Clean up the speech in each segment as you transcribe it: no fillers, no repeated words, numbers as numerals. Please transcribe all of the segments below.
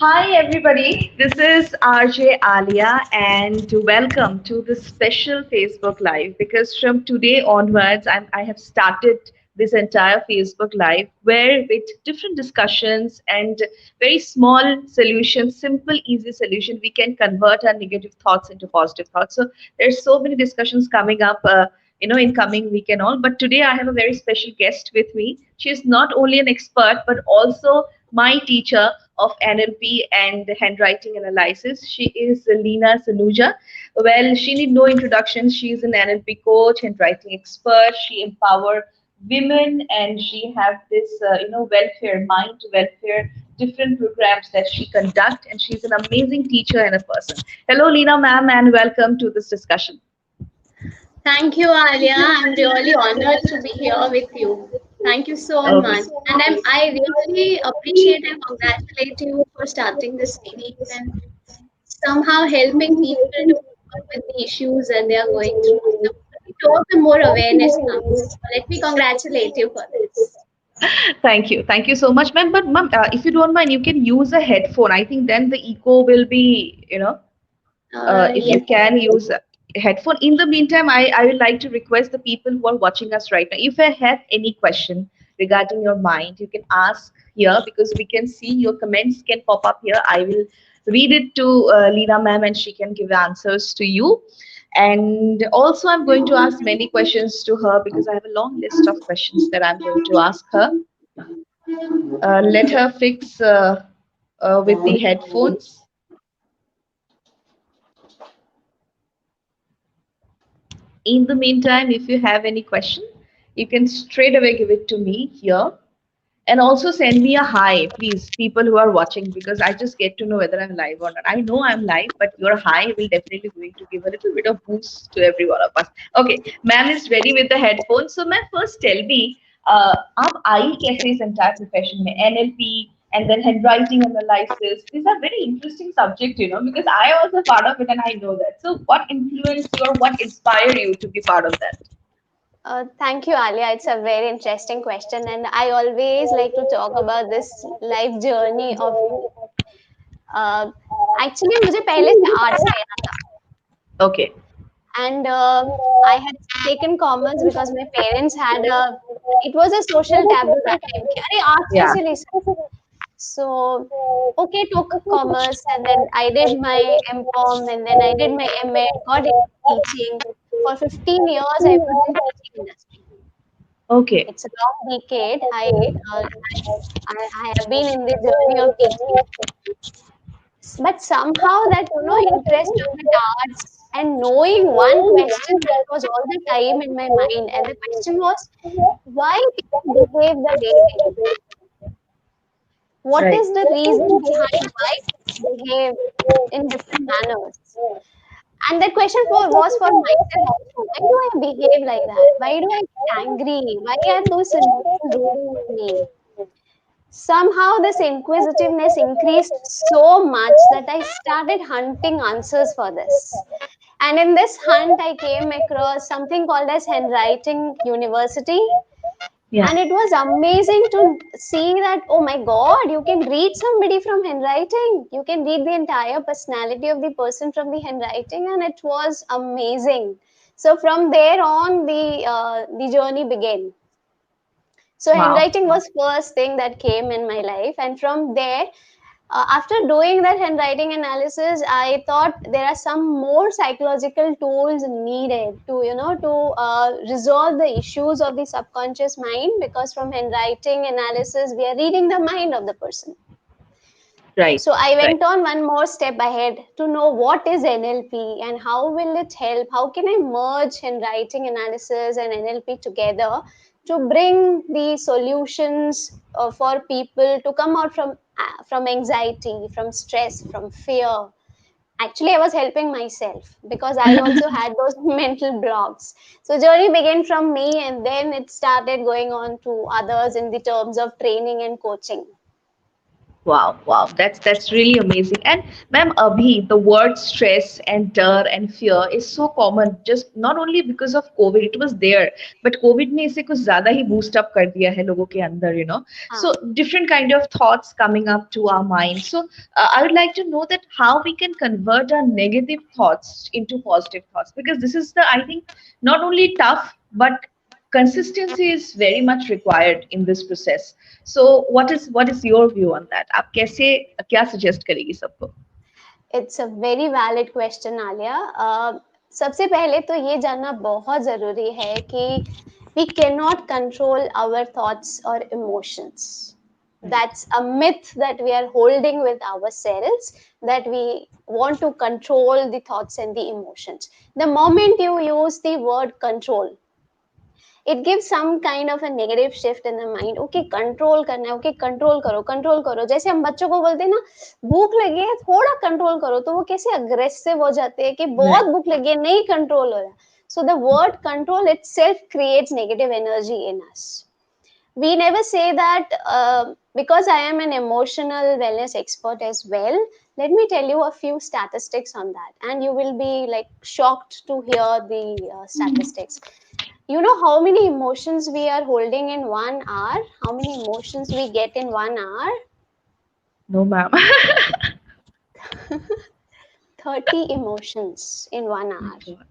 Hi, everybody. This is RJ Alia, and welcome to this special Facebook Live. Because from today onwards, I have started this entire Facebook Live where, with different discussions and very small solutions, simple, easy solution, we can convert our negative thoughts into positive thoughts. So there's so many discussions coming up. In coming week and all. But today I have a very special guest with me. She is not only an expert but also my teacher of NLP and handwriting analysis. She is Leena Sanuja. Well, she need no introduction. She is an NLP coach, handwriting expert. She empower women, and she have this, welfare, mind to welfare, different programs that she conduct. And she's an amazing teacher and a person. Hello, Leena, ma'am, and welcome to this discussion. Thank you, Alia. I'm really honored to be here with you. Thank you so much. And I really appreciate and congratulate you for starting this series and somehow helping people to cope up with the issues that they are going through. So the more awareness comes. Let me congratulate you for this. Thank you so much, ma'am. But ma'am, if you don't mind, you can use a headphone. I think then the echo will be, if Yes. you can use a headphone. In the meantime, I would like to request the people who are watching us right now, if I have any question regarding your mind, you can ask here because we can see your comments can pop up here. I will read it to Leena ma'am and she can give answers to you. And also, I'm going to ask many questions to her because I have a long list of questions that I'm going to ask her. Let her fix with the headphones. In the meantime, if you have any question, you can straight away give it to me here. And also send me a hi, please, people who are watching, because I just get to know whether I'm live or not. I know I'm live, but your hi will definitely going to give a little bit of boost to every one of us. Okay, ma'am is ready with the headphones. So, ma'am, first tell me, आप आई कैसे इस entire profession में NLP and then handwriting analysis? These are very interesting subject, because I was a part of it and I know that. So, what influenced you or what inspired you to be part of that? Thank you, Alia. It's a very interesting question, and I always like to talk about this life journey of uh, actually मुझे पहले से arts लेना था Okay. and I had taken commerce because my parents had a it was a social taboo that time कि अरे arts Yeah. कैसे ले सकते so okay took commerce and then I did my MCom and then I did my MA got into teaching for 15 years I was in teaching industry. Okay. It's a long decade. I have been in the journey of teaching, but somehow that interest of the arts and knowing one question that was all the time in my mind, and the question was why people behave the way they do. What Right. is the reason behind why people behave in different manners? And that question was for myself also. Why do I behave like that? Why do I get angry? Why are those emotions ruling me? Somehow, this inquisitiveness increased so much that I started hunting answers for this. And in this hunt, I came across something called as Handwriting University. Yeah. And it was amazing to see that, oh my God, you can read somebody from handwriting. You can read the entire personality of the person from the handwriting. And it was amazing. So from there on, the journey began. So Wow. handwriting was first thing that came in my life, and from there, after doing that handwriting analysis, I thought there are some more psychological tools needed to resolve the issues of the subconscious mind, because from handwriting analysis we are reading the mind of the person. Right. So I Right. went on one more step ahead to know what is NLP and how will it help? How can I merge handwriting analysis and NLP together to bring the solutions for people to come out from anxiety, from stress, from fear. Actually, I was helping myself because I also had those mental blocks. So journey began from me, and then it started going on to others in the terms of training and coaching. Wow, that's really amazing. And ma'am, Abhi, the word stress and डर and fear is so common. Just not only because of COVID, it was there, but COVID ने इसे कुछ ज़्यादा ही boost up कर दिया है लोगों के अंदर, you know. हाँ. So different kind of thoughts coming up to our mind. So I would like to know that how we can convert our negative thoughts into positive thoughts, because this is the, I think, not only tough but consistency is very much required in this process. So what is your view on that? आप कैसे क्या suggest करेगी सबको? It's a very valid question Alia. सबसे पहले तो ये जानना बहुत ज़रूरी है कि we cannot control our thoughts or emotions. Right. That's a myth that we are holding with ourselves, that we want to control the thoughts and the emotions. The moment you use the word control, it gives some kind of a negative shift in the mind. Okay, control करना है, okay, control करो. जैसे हम बच्चों को बोलते हैं ना, भूख लगी है थोड़ा कंट्रोल करो, तो वो कैसे अग्रेसिव हो जाते हैं कि बहुत Right. भूख लगी है, नहीं कंट्रोल हो रहा. So the word control itself creates negative energy in us. We never say that. Because I am an emotional wellness expert as well, let me tell you a few statistics on that, and you will be like shocked to hear the statistics. You know how many emotions we are holding in 1 hour? How many emotions we get in 1 hour? No, ma'am. 30 emotions in 1 hour. God.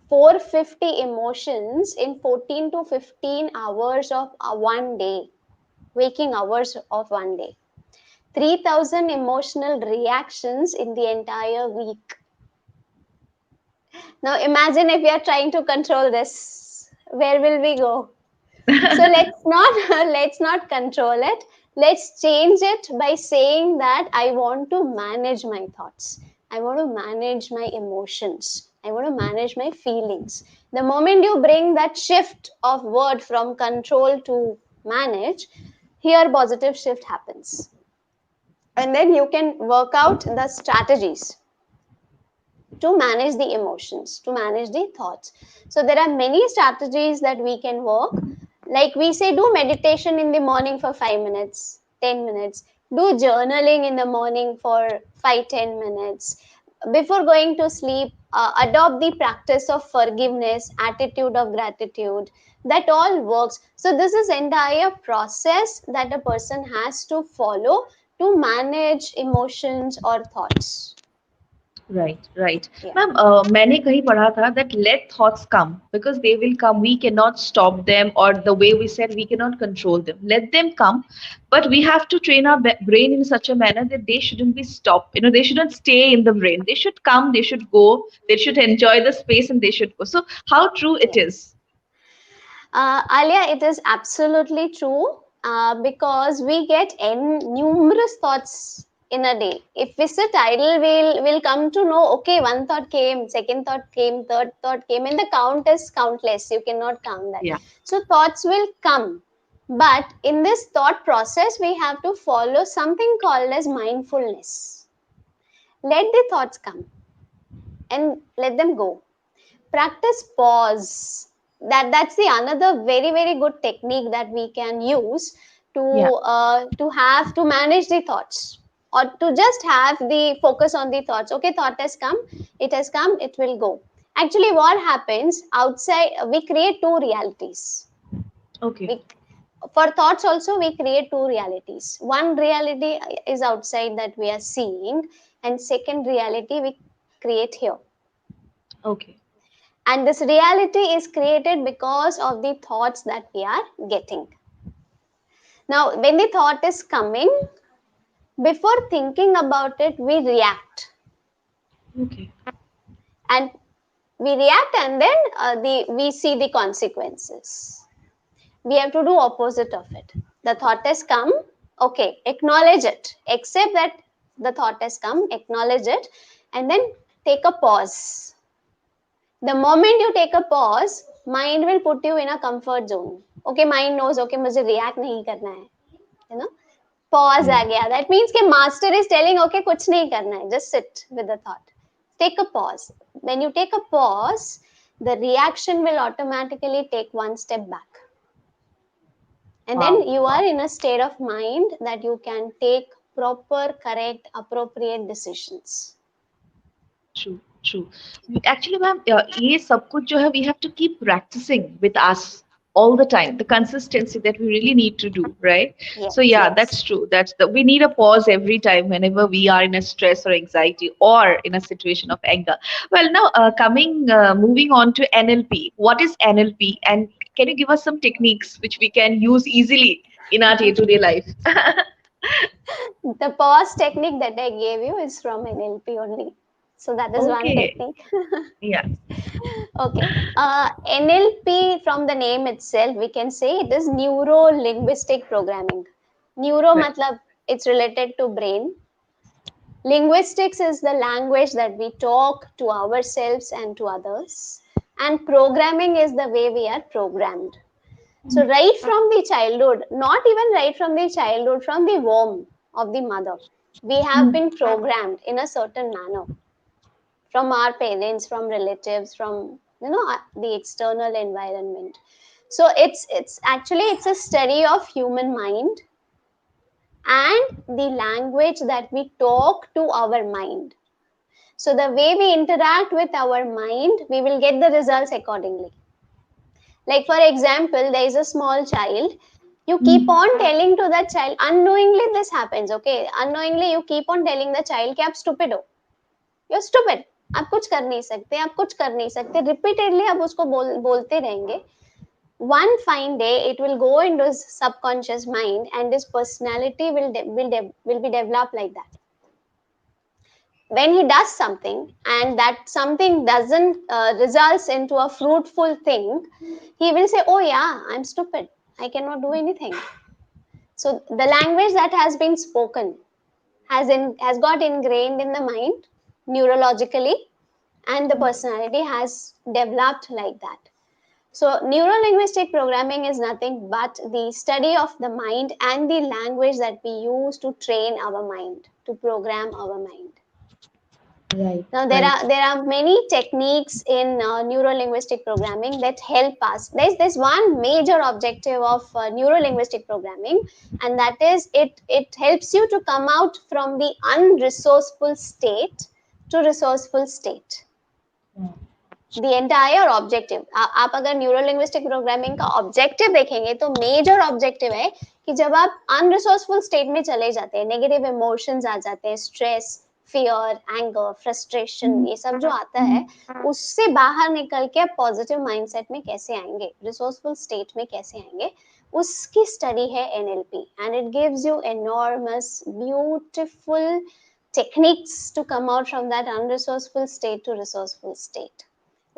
450 emotions in 14 to 15 hours of one day, waking hours of one day. 3,000 emotional reactions in the entire week. Now imagine if we are trying to control this, where will we go? So let's not control it. Let's change it by saying that I want to manage my thoughts. I want to manage my emotions. I want to manage my feelings. The moment you bring that shift of word from control to manage, here positive shift happens. And then you can work out the strategies to manage the emotions, to manage the thoughts. So there are many strategies that we can work. Like we say, do meditation in the morning for 5 minutes, 10 minutes. Do journaling in the morning for 5-10 minutes. Before going to sleep, adopt the practice of forgiveness, attitude of gratitude. That all works. So this is entire process that a person has to follow to manage emotions or thoughts. Right. Yeah. Ma'am, मैंने कहीं पढ़ा था that let thoughts come because they will come. We cannot stop them, or the way we said, we cannot control them. Let them come, but we have to train our brain in such a manner that they shouldn't be stopped. You know, they shouldn't stay in the brain. They should come, they should go, they should enjoy the space, and they should go. So, how true it Yeah. is? Alia, it is absolutely true, because we get numerous thoughts in a day. If we sit idle, we'll come to know, okay, one thought came, second thought came, third thought came, and the count is countless. You cannot count that. Yeah. So thoughts will come. But in this thought process, we have to follow something called as mindfulness. Let the thoughts come and let them go. Practice pause. That's the another very good technique that we can use to Yeah. have to manage the thoughts, or to just have the focus on the thoughts. Okay, thought has come, it will go. Actually, what happens outside, we create two realities. Okay. We, for thoughts also, we create two realities. One reality is outside that we are seeing, and second reality we create here. Okay. And this reality is created because of the thoughts that we are getting. Now, when the thought is coming, before thinking about it, we react. Okay. And we react, and then we see the consequences. We have to do opposite of it. The thought has come, okay, acknowledge it. Accept that the thought has come, acknowledge it, and then take a pause. The moment you take a pause, mind will put you in a comfort zone. Okay, mind knows, okay, मुझे react नहीं करना है, you know. Pause Yeah. आ गया. That means कि master is telling, okay, कुछ नहीं करना है, just sit with the thought. Take a pause. When you take a pause, the reaction will automatically take one step back. And then Wow. you are in a state of mind that you can take proper, correct, appropriate decisions. True, true. Actually, ma'am, ये सब कुछ जो है, we have to keep practicing with us all the time. The consistency that we really need to do, right? Yes, So yeah, yes. that's true. We need a pause every time whenever we are in a stress or anxiety or in a situation of anger. Well, now moving on to NLP. What is NLP, and can you give us some techniques which we can use easily in our day-to-day life? The pause technique that I gave you is from NLP only. So that is one Okay. technique. Yeah. Okay. NLP, from the name itself, we can say it is neuro linguistic programming. Neuro Right. matlab it's related to brain. Linguistics is the language that we talk to ourselves and to others. And programming is the way we are programmed. So, right from the childhood, not even right from the childhood, from the womb of the mother, we have been programmed in a certain manner from our parents, from relatives, from the external environment. So it's actually it's a study of human mind and the language that we talk to our mind. So the way we interact with our mind, we will get the results accordingly. Like for example, there is a small child. You keep on telling to that child, unknowingly this happens, okay? Unknowingly you keep on telling the child कि आप stupid हो, you're stupid, आप कुछ कर नहीं सकते, आप कुछ कर नहीं सकते, repeatedly आप उसको बोलते रहेंगे. One fine day it will go into his subconscious mind and his personality will be developed like that. When he does something and that something doesn't results into a fruitful thing, he will say, oh yeah, I'm stupid, I cannot do anything. So the language that has been spoken has got ingrained in the mind neurologically, and the personality has developed like that. So neuro-linguistic programming is nothing but the study of the mind and the language that we use to train our mind, to program our mind. Right. Now Right. there are many techniques in neuro linguistic programming that help us. There's one major objective of neuro linguistic programming, and that is it helps you to come out from the unresourceful state to resourceful state. The entire objective, आप अगर neuro linguistic programming का objective देखेंगे तो major objective है कि जब आप unresourceful state में चले जाते हैं, नेगेटिव इमोशंस आ जाते हैं, स्ट्रेस, फियर, एंगर, फ्रस्ट्रेशन, ये सब जो आता है, उससे बाहर निकल के आप पॉजिटिव माइंडसेट में कैसे आएंगे, रिसोर्सफुल स्टेट में कैसे आएंगे, उसकी स्टडी है NLP. And it gives you enormous beautiful techniques to come out from that unresourceful state to resourceful state.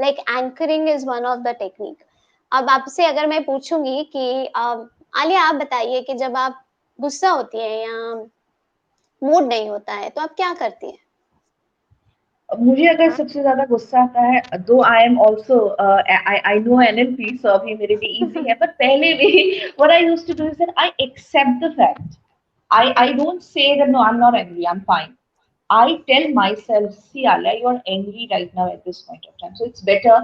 Like anchoring is one of the technique. अब आपसे अगर मैं पूछूंगी कि आलिया आप बताइए कि जब आप गुस्सा होती है या मूड नहीं होता है तो आप क्या करती हैं? मुझे अगर सबसे ज्यादा गुस्सा आता है, though I am also I know NLP, so अभी मेरे लिए इजी है, बट पहले भी what I used to do is that I accept the fact. I don't say that no, I'm not angry, I'm fine. I tell myself, see Alia, you're angry right now at this point of time. So it's better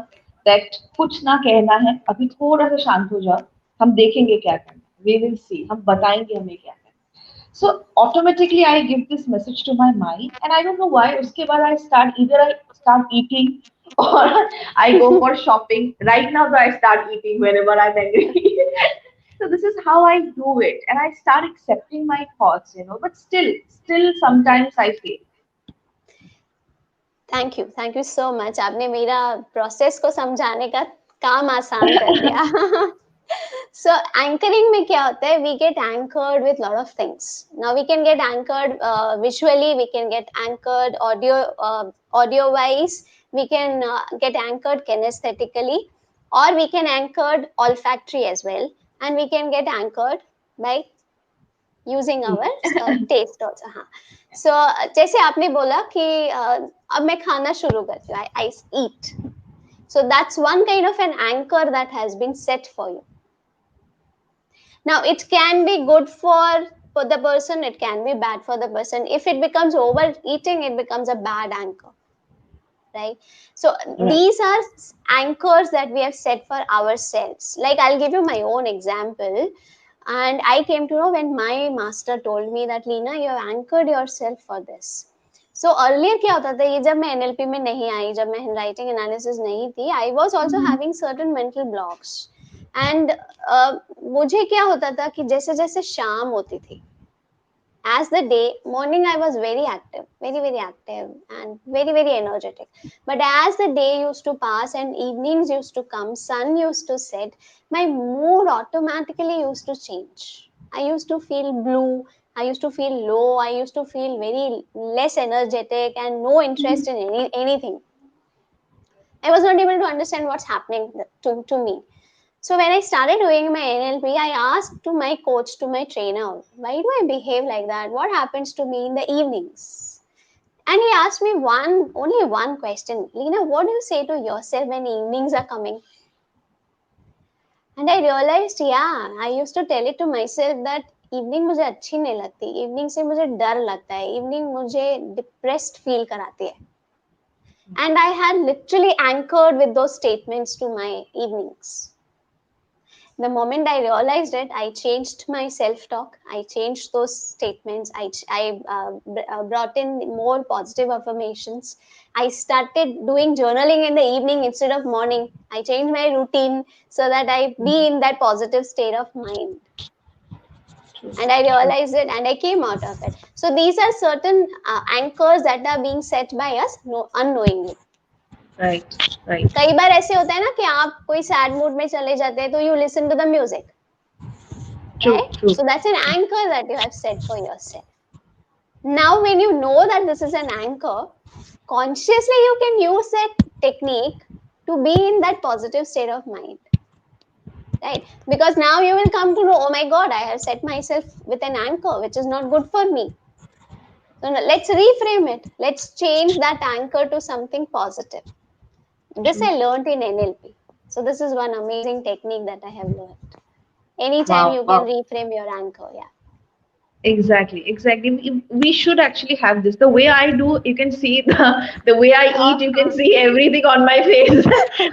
that कुछ ना कहना है, अभी थोड़ा सा शांत हो जाओ, हम देखेंगे क्या करना है. We will see, हम बताएंगे हमें क्या करना है. So automatically I give this message to my mind, and I don't know why. उसके बाद I start eating or I go for shopping. Right now, though, I start eating whenever I'm angry. So this is how I do it, and I start accepting my thoughts, But still, sometimes I fail. Thank you so much. आपने मेरा process को समझाने का काम आसान कर दिया. So anchoring में क्या होता है? We get anchored with lot of things. Now we can get anchored visually, we can get anchored audio wise, we can get anchored kinesthetically, or we can anchored olfactory as well, and we can get anchored by using our taste also. हाँ. So जैसे आपने बोला कि अब मैं खाना शुरू करती हूँ, I eat. So that's one kind of an anchor that has been set for you. Now it can be good for the person, it can be bad for the person. If it becomes overeating, it becomes a bad anchor, right? So these are anchors that we have set for ourselves. Like I'll give you my own example. And I came to know when my master told me that Leena, you have anchored yourself for this. So earlier क्या होता था, ये जब मैं NLP में नहीं आई, जब मैं handwriting analysis नहीं थी, I was also having certain mental blocks. And मुझे क्या होता था कि जैसे जैसे शाम होती थी, as the day, morning I was very active, very active and very energetic, but as the day used to pass and evenings used to come, sun used to set, my mood automatically used to change. I used to feel blue, I used to feel low, I used to feel very less energetic and no interest in anything. I was not able to understand what's happening to me. So when I started doing my NLP, I asked to my coach, to my trainer, why do I behave like that? What happens to me in the evenings? And he asked me only one question. Leena, what do you say to yourself when evenings are coming? And I realized, yeah, I used to tell it to myself that evening मुझे अच्छी नहीं लगती, evening से मुझे डर लगता है, evening मुझे depressed feel कराती है. And I had literally anchored with those statements to my evenings. The moment I realized it, I changed my self-talk. I changed those statements. I brought in more positive affirmations. I started doing journaling in the evening instead of morning. I changed my routine so that I be in that positive state of mind. And I realized it and I came out of it. So these are certain anchors that are being set by us unknowingly. Right. कई बार ऐसे होता है ना कि आप कोई sad mood में चले जाते हैं तो you listen to the music. Right? True. So that's an anchor that you have set for yourself. Now, when you know that this is an anchor, consciously you can use that technique to be in that positive state of mind. Right? Because now you will come to know, oh my God, I have set myself with an anchor, which is not good for me. So now let's reframe it. Let's change that anchor to something positive. This I learned in NLP. So this is one amazing technique that I have learned. Anytime you can reframe your anchor, yeah. Exactly. We should actually have this. The way I do, you can see the way I eat. You can see everything on my face.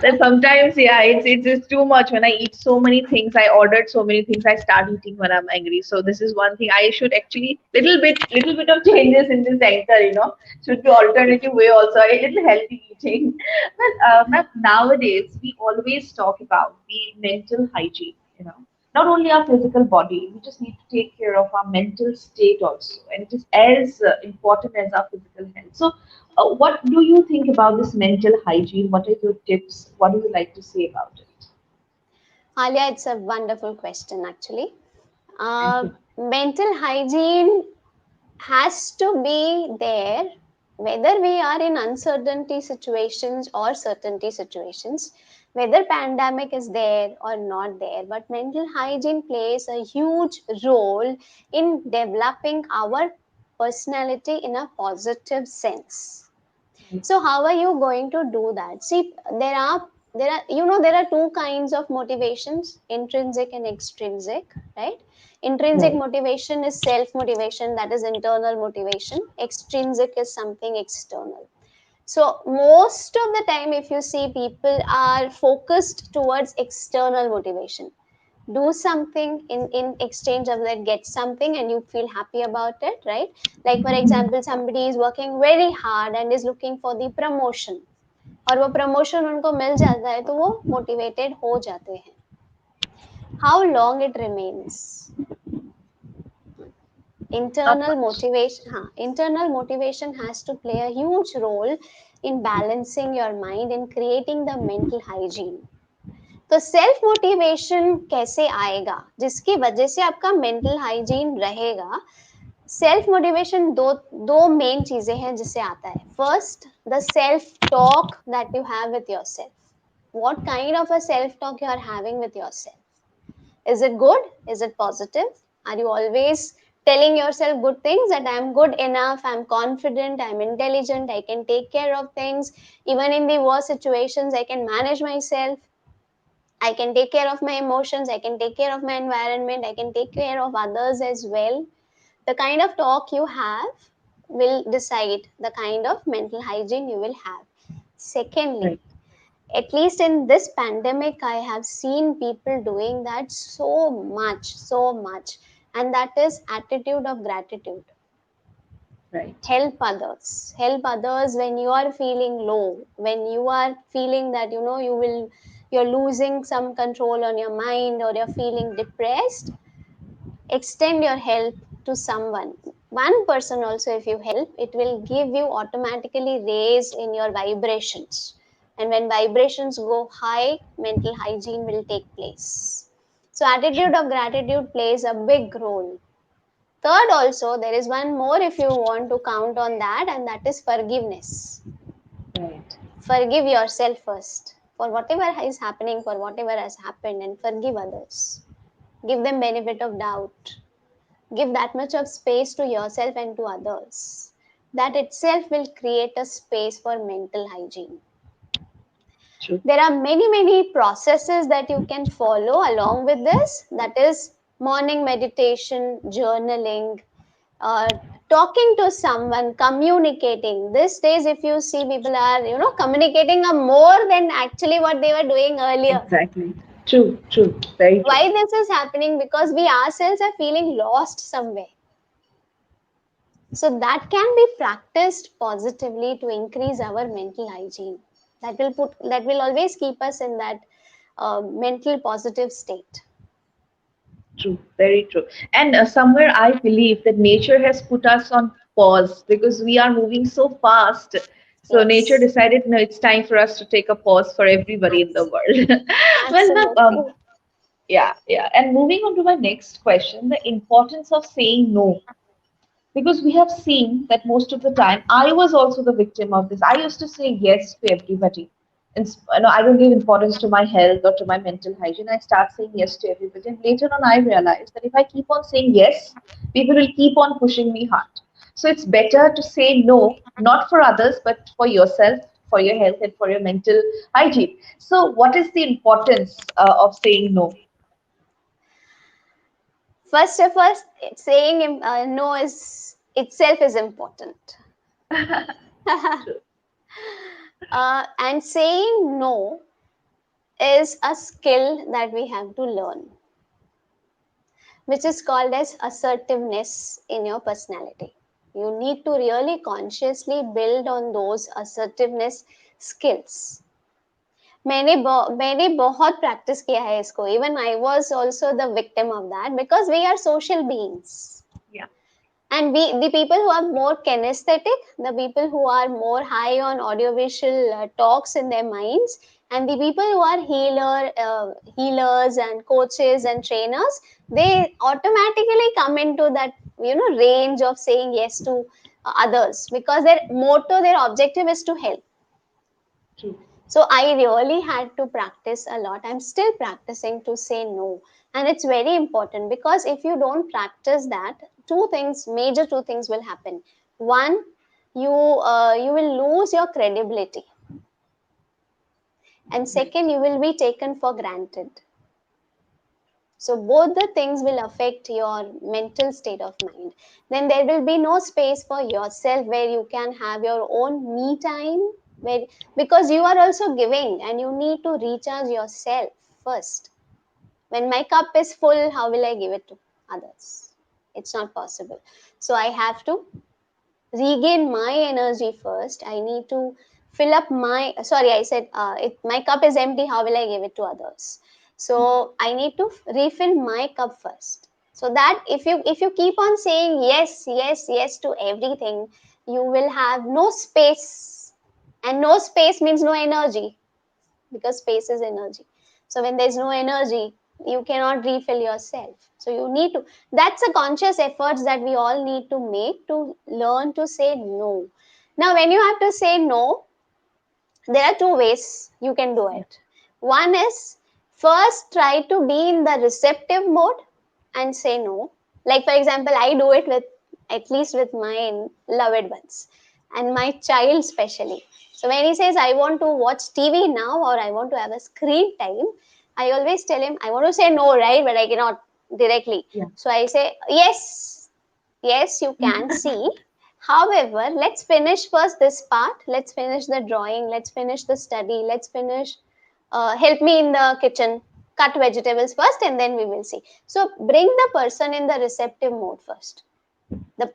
That sometimes, yeah, it's just too much. When I eat so many things, I ordered so many things. I start eating when I'm angry. So this is one thing I should actually little bit of changes in this anchor. Should be alternative way also. A little healthy eating. But ma'am, nowadays we always talk about the mental hygiene. Not only our physical body, we just need to take care of our mental state also, and it is as important as our physical health. So, what do you think about this mental hygiene? What are your tips? What do you like to say about it? Alia, it's a wonderful question actually. Thank you. Mental hygiene has to be there whether we are in uncertainty situations or certainty situations, whether pandemic is there or not there, but mental hygiene plays a huge role in developing our personality in a positive sense. So how are you going to do that? See, there are two kinds of motivations, intrinsic and extrinsic, right? Intrinsic Right. motivation is self motivation, that is internal motivation. Extrinsic is something external. So most of the time, if you see, people are focused towards external motivation. Do something in exchange of that, get something and you feel happy about it, right? Like for example, somebody is working very hard and is looking for the promotion, और वो promotion उनको मिल जाता है तो वो motivated हो जाते हैं. How long it remains? Not Internal much. motivation, internal motivation has to play a huge role in balancing your mind and creating the mental hygiene. तो सेल्फ मोटिवेशन कैसे आएगा जिसकी वजह से आपका मेंटल हाइजीन रहेगा? सेल्फ मोटिवेशन दो main चीजें हैं जिससे आता है. First, the self talk that you have with yourself. What kind of a self talk you are having with yourself? Is it good? Is it positive? Are you always telling yourself good things, that I'm good enough, I'm confident, I'm intelligent, I can take care of things, even in the worst situations I can manage myself, I can take care of my emotions, I can take care of my environment, I can take care of others as well? The kind of talk you have will decide the kind of mental hygiene you will have. Secondly, Right. At least in this pandemic, I have seen people doing that so much. And that is attitude of gratitude. Right. Help others when you are feeling low, when you are feeling that you're losing some control on your mind, or you're feeling depressed. Extend your help to someone. One person also, if you help, it will give you automatically raise in your vibrations. And when vibrations go high, mental hygiene will take place. So attitude of gratitude plays a big role. Third, also, there is one more if you want to count on that, and that is forgiveness. Right. Forgive yourself first for whatever is happening, for whatever has happened, and forgive others. Give them benefit of doubt. Give that much of space to yourself and to others. That itself will create a space for mental hygiene. True. There are many processes that you can follow along with this. That is morning meditation, journaling, uh, talking to someone, communicating. These days, if you see, people are communicating more than actually what they were doing earlier. Exactly. True. True. Very true. Why this is happening? Because we ourselves are feeling lost somewhere. So that can be practiced positively to increase our mental hygiene. That will always keep us in that mental positive state. True, very true. And somewhere I believe that nature has put us on pause because we are moving so fast. So nature Yes, decided, no, it's time for us to take a pause for everybody in the abs- world. Well, ma'am, absolutely. yeah, yeah. And moving on to my next question, the importance of saying no. Because we have seen that most of the time, I was also the victim of this. I used to say yes to everybody. And I don't give importance to my health or to my mental hygiene. I start saying yes to everybody. And later on, I realized that if I keep on saying yes, people will keep on pushing me hard. So it's better to say no, not for others, but for yourself, for your health, and for your mental hygiene. So, what is the importance of saying no? First of all, saying no is itself is important. True. And saying no is a skill that we have to learn, which is called as assertiveness in your personality. You need to really consciously build on those assertiveness skills. मैंने बहुत practice किया है इसको. Even I was also the victim of that, because we are social beings. Yeah. And the people who are more kinesthetic, the people who are more high on audiovisual talks in their minds, and the people who are healers and coaches and trainers, they automatically come into that range of saying yes to others, because their motto, their objective is to help. True. So I really had to practice a lot. I'm still practicing to say no. And it's very important, because if you don't practice that, two things will happen. One, you will lose your credibility. And Right. second, you will be taken for granted. So both the things will affect your mental state of mind. Then there will be no space for yourself where you can have your own me time, where because you are also giving and you need to recharge yourself first. When my cup is full, how will I give it to others? It's not possible. So I have to regain my energy first. I need to fill up my, sorry, I said my cup is empty, how will I give it to others? So I need to refill my cup first. So that if you keep on saying yes to everything, you will have no space. And no space means no energy, because space is energy. So when there's no energy, you cannot refill yourself. So you need to, that's a conscious efforts that we all need to make to learn to say no. Now when you have to say no, there are two ways you can do Yeah. it. One is, first try to be in the receptive mode and say no. Like for example, I do it with, at least with my loved ones and my child especially. So when he says I want to watch TV now, or I want to have a screen time, I always tell him I want to say no, right? But I cannot directly. Yeah. So I say yes, yes, you can see. However, let's finish first this part. Let's finish the drawing. Let's finish the study. Let's finish. Help me in the kitchen. Cut vegetables first, and then we will see. So bring the person in the receptive mode first.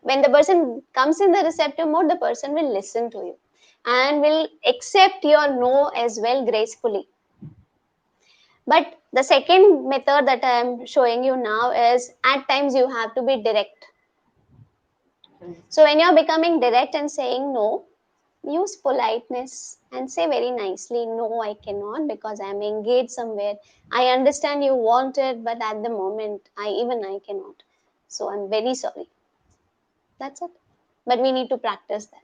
When the person comes in the receptive mode, the person will listen to you and will accept your no as well gracefully. But the second method that I am showing you now is at times you have to be direct. So when you're becoming direct and saying no, use politeness and say very nicely, no, I cannot because I'm engaged somewhere. I understand you want it, but at the moment, I cannot. So I'm very sorry. That's it. But we need to practice that.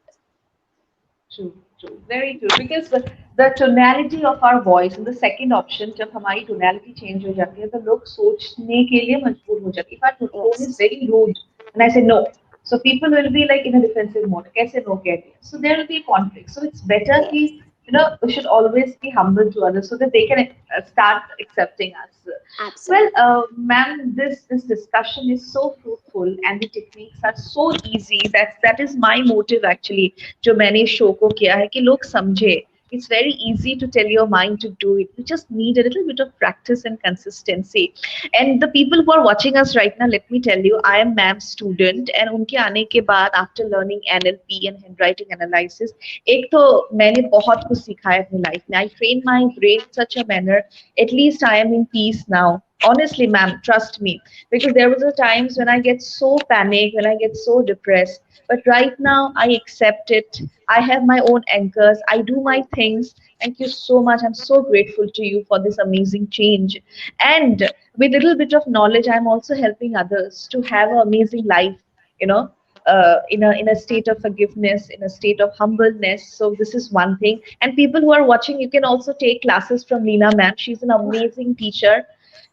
True, true, very true. Because the tonality of our voice in the second option, जब हमारी tonality change हो जाती है, तो लोग सोचने के लिए मजबूर हो जाते हैं. If our tone is Yes. very rude, and I say no, so people will be like in a defensive mode. कैसे no कह दिया? So there will be conflict. So it's better कि Yes. we should always be humble to others so that they can start accepting us. Well, Absolutely. ma'am, this discussion is so fruitful and the techniques are so easy. That is my motive actually. जो मैंने show को किया है कि लोग समझे. It's very easy to tell your mind to do it. You just need a little bit of practice and consistency. And the people who are watching us right now, let me tell you, I am ma'am's student, and उनके आने के बाद after learning NLP and handwriting analysis, एक तो मैंने बहुत कुछ सीखा है अपनी लाइफ में. I trained my brain in such a manner. At least I am in peace now. Honestly, ma'am, trust me, because there was a times when I get so panicked, when I get so depressed. But right now, I accept it. I have my own anchors. I do my things. Thank you so much. I'm so grateful to you for this amazing change. And with a little bit of knowledge, I'm also helping others to have an amazing life. You know, in a state of forgiveness, in a state of humbleness. So this is one thing. And people who are watching, you can also take classes from Leena ma'am. She's an amazing teacher.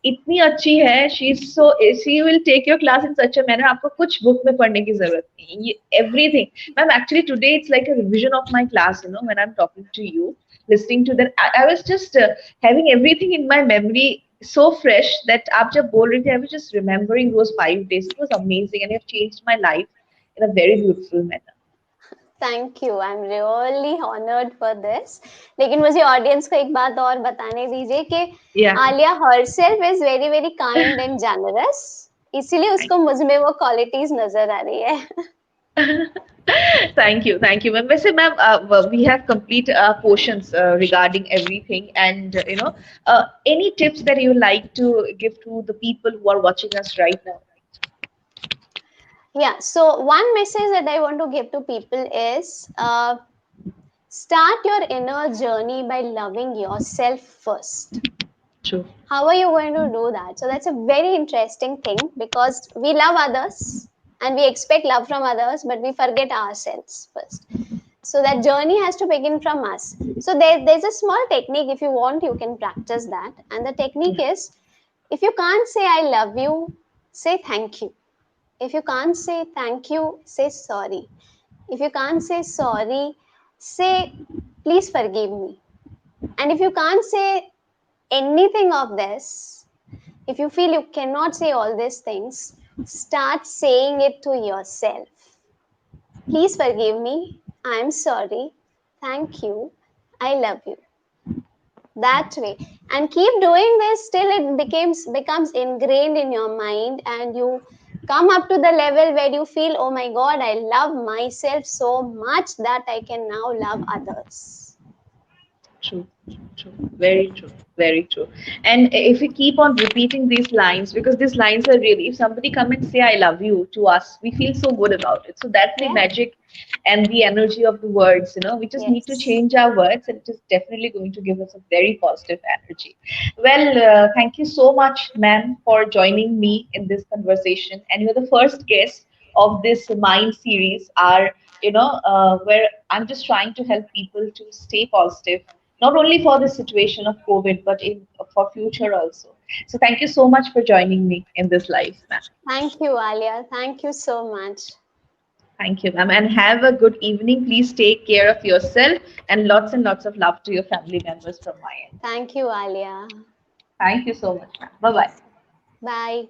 इतनी अच्छी है, she will take your class in such a manner, आपको कुछ book में पढ़ने की जरूरत नहीं. Everything, ma'am, actually today it's like a revision of my class. When I'm talking to you, listening to that, I was just having everything in my memory so fresh that आप जब बोल रही थी, I was just remembering those 5 days. It was amazing and it have changed my life in a very beautiful manner. Thank you. I'm really honored for this. लेकिन मुझे audience को एक बात और बताने दीजिए कि Yeah. Alia herself is very very kind and generous. इसीलिए उसको मुझ में वो qualities नजर आ रही है. Thank you, ma'am. वैसे ma'am, we have complete portions regarding everything, and any tips that you like to give to the people who are watching us right now? Yeah. So one message that I want to give to people is start your inner journey by loving yourself first. True. How are you going to do that? So that's a very interesting thing because we love others and we expect love from others, but we forget ourselves first. So that journey has to begin from us. So there's a small technique. If you want, you can practice that. And the technique Yeah. is, if you can't say I love you, say thank you. If you can't say thank you, say sorry. If you can't say sorry, say please forgive me. And if you can't say anything of this, if you feel you cannot say all these things, start saying it to yourself. Please forgive me. I am sorry. Thank you. I love you. That way. And keep doing this till it becomes ingrained in your mind and you come up to the level where you feel, oh my God, I love myself so much that I can now love others. True, true, very true, very true. And if we keep on repeating these lines, because these lines are really, if somebody come and say "I love you" to us, we feel so good about it. So that's the Yeah. magic and the energy of the words. We just need to Yes. change our words, and it is definitely going to give us a very positive energy. Well, thank you so much, ma'am, for joining me in this conversation. And you're the first guest of this Mind series. Where I'm just trying to help people to stay positive, not only for the situation of COVID, but for future also. So thank you so much for joining me in this live, ma'am. Thank you, Alia. Thank you so much. Thank you, ma'am, and have a good evening. Please take care of yourself, and lots of love to your family members from my end. Thank you, Alia. Thank you so much, ma'am. Bye bye. Bye.